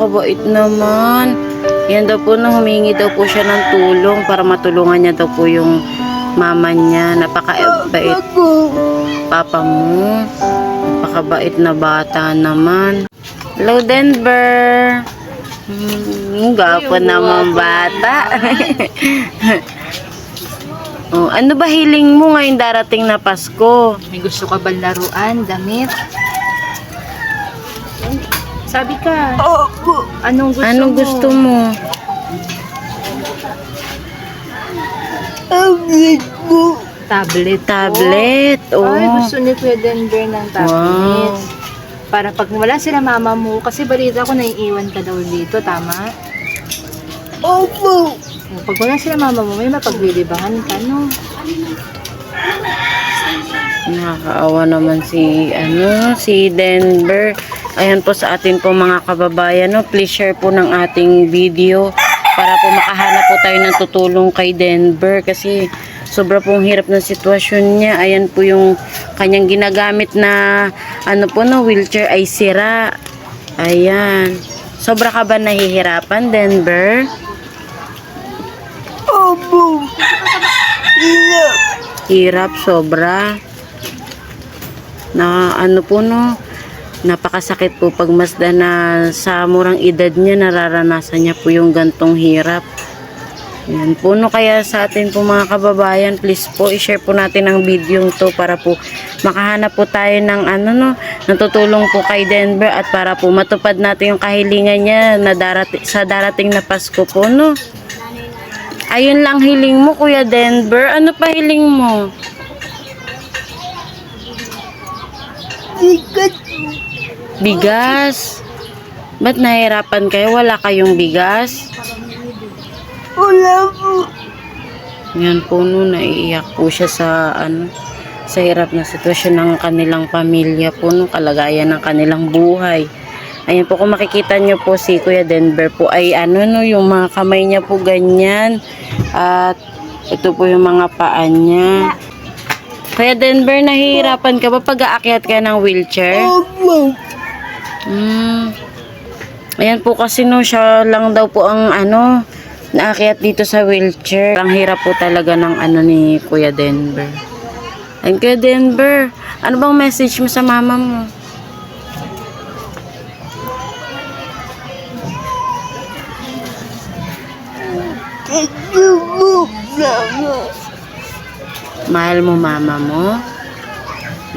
Napakabait naman. Yan daw po na humingi daw po siya ng tulong para matulungan niya daw po yung mama niya. Napakabait. Papa mo. Napakabait na bata naman. Hello, Denver. Gwapo naman bata. Oh, ano ba hiling mo ngayong darating na Pasko? May gusto ka ba laruan, damit? Sabi ka. Anong gusto mo? Tablet. Tablet. Oh. Ay, gusto ni Kuya Denver ng tablet. Wow. Para pag wala sila mama mo, kasi balita ko naiiwan ka daw dito, tama? Opo. Pag wala sila mama mo, may mapaglilibangan ka, no? Nakakaawa naman si Denver. Ayan po sa atin po mga kababayan, no? Please share po ng ating video para po makahanap po tayo ng tutulong kay Denver kasi sobra pong hirap ng sitwasyon niya. Ayan po yung kanyang ginagamit na wheelchair ay sira. Ayan. Sobra ka ba nahihirapan, Denver? Opo. Hirap, sobra. Napakasakit po pag masdan na sa murang edad niya nararanasan niya po yung gantong hirap. Yan po, no, kaya sa atin po mga kababayan, please po i-share po natin ang video to para po makahanap po tayo ng natutulong po kay Denver at para po matupad natin yung kahilingan niya na sa darating na Pasko po, no. Ayun lang hiling mo, Kuya Denver. Ano pa hiling mo? Bigas. Ba't nahihirapan kayo? Wala kayong bigas? Wala po. Yan po, no, naiiyak po siya sa hirap na sitwasyon ng kanilang pamilya po, no, kalagayan ng kanilang buhay. Ayan po, kung makikita nyo po si Kuya Denver po ay yung mga kamay niya po ganyan. At ito po yung mga paa niya. Kuya Denver, nahihirapan ka ba pag aakyat ka ng wheelchair? Opo. Ayan po kasi, no, siya lang daw po ang naakyat dito sa wheelchair. Ang hirap po talaga ng ni Kuya Denver. Ayun, Kuya Denver, ano bang message mo sa mama mo? Thank you po, Mama. Mahal mo mama mo?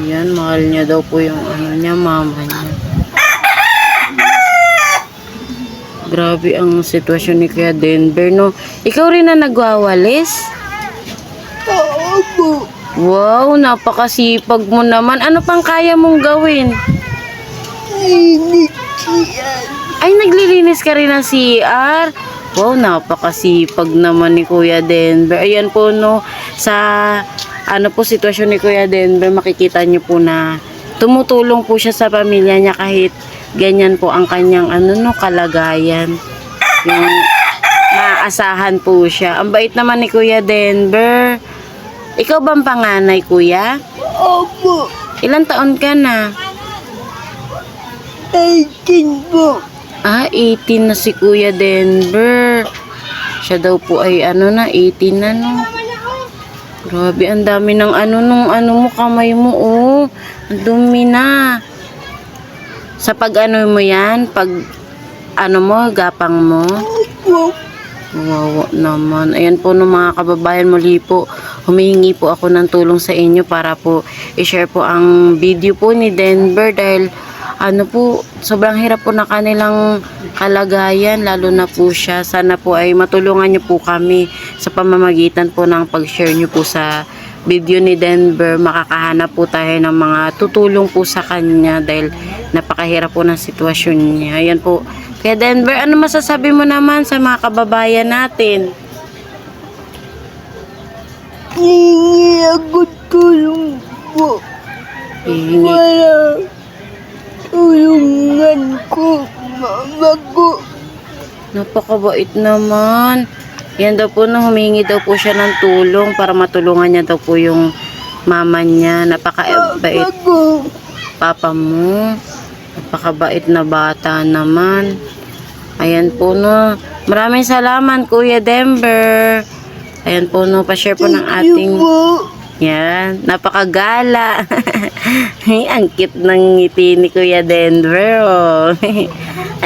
Yan, mahal niya daw po yung mama niya. Grabe ang sitwasyon ni Kuya Denver, no? Ikaw rin na nagwawalis? Opo. Wow, napakasipag mo naman. Ano pang kaya mong gawin? Linis yan. Ay, naglilinis ka rin ng CR? Wow, napakasipag naman ni Kuya Denver. Ayan po, no, sa sitwasyon ni Kuya Denver, makikita niyo po na tumutulong po siya sa pamilya niya kahit ganyan po ang kanyang kalagayan. Yung maaasahan po siya. Ang bait naman ni Kuya Denver. Ikaw bang panganay, Kuya? Opo. Ilang taon ka na? 18 po. 18 na si Kuya Denver. Siya daw po ay 18 na, no. Grabe, ang dami ng mo, kamay mo, oh. Ang dumi na. Sa pag mo yan, pag gapang mo. Opo. Wow naman. Ayan po, no, mga kababayan, muli po, humihingi po ako ng tulong sa inyo para po i-share po ang video po ni Denver dahil sobrang hirap po na kanilang kalagayan, lalo na po siya. Sana po ay matulungan niyo po kami sa pamamagitan po ng pag-share niyo po sa video ni Denver. Makakahanap po tayo ng mga tutulong po sa kanya dahil napakahirap po ng sitwasyon niya. Ayan po. Kaya Denver, ano masasabi mo naman sa mga kababayan natin? Hihingi ako tulong po. Hihingi. Wala. Tulungan ko, mama ko. Napakabait naman. Yan daw po, no, humingi daw po siya ng tulong para matulungan niya daw po yung mama niya. Napakabait. Papa mo. Napakabait na bata naman. Ayan po no. Maraming salamat Kuya Denver. Ayan po no, pa-share po ng ating yan, napakagala. Ang cute ng ngiti ni Kuya Denver. Oh.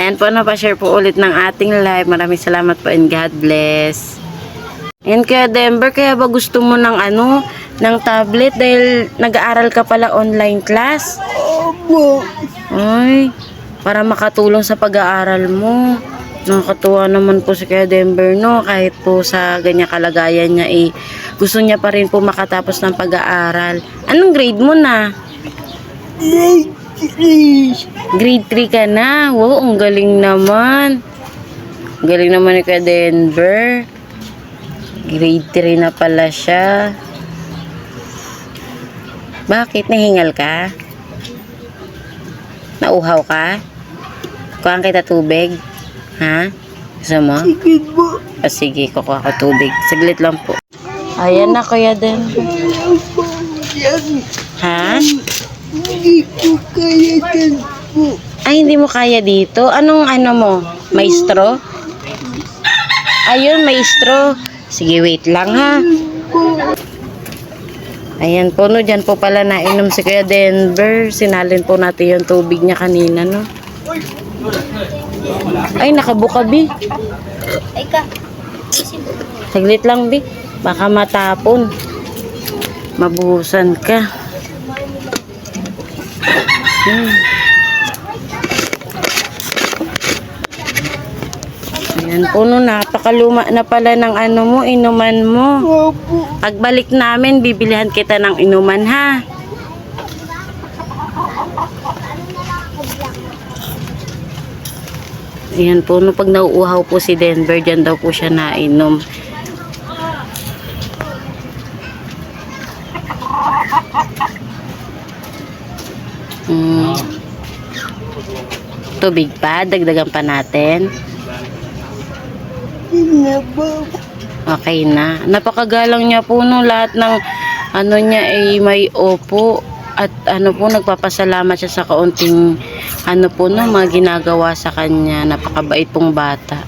Ayan po no, pa-share po ulit ng ating live. Maraming salamat po and God bless. Ayan Kuya Denver, kaya ba gusto mo ng ng tablet dahil nag-aaral ka pala online class? Opo. Ay, para makatulong sa pag-aaral mo. Nakakatuwa naman po si Kuya Denver, no? Kahit po sa ganyang kalagayan niya, gusto niya pa rin po makatapos ng pag-aaral. Anong grade mo na? Grade 3. Grade 3 ka na. Wow, ang galing naman. Ang galing naman ni Kuya Denver. Grade 3 na pala siya. Bakit? Nahingal ka? Nauhaw ka? Kuhaan kita tubig? Ha? Gusto mo? Sige po. Sige, kukuha ko tubig. Saglit lang po. Ayan na, Kuya Denver. Yan. Ha? Hindi ko kaya yan po. Ay, hindi mo kaya dito? Anong mo? Maestro? Ayun, maestro. Sige, wait lang ha. Ayan po, no. Dyan po pala nainom si Kuya Denver. Sinalin po natin yung tubig niya kanina, no. Ay, nakabuka, Bi. Saglit lang, Bi. Baka matapon. Mabuhusan ka. Ayan po, no. Napakaluma na pala ng mo, inuman mo. Opo. Pagbalik namin, bibilihan kita ng inuman, ha? Ayan po, no, pag nauuhaw po si Denver, dyan daw po siya nainom. Tubig pa, dagdagan pa natin. Hindi po. Okay na. Napakagalang niya po, no, lahat ng niya ay may opo. At po, nagpapasalamat siya sa kaunting po, no, mga ginagawa sa kanya. Napakabait pong bata.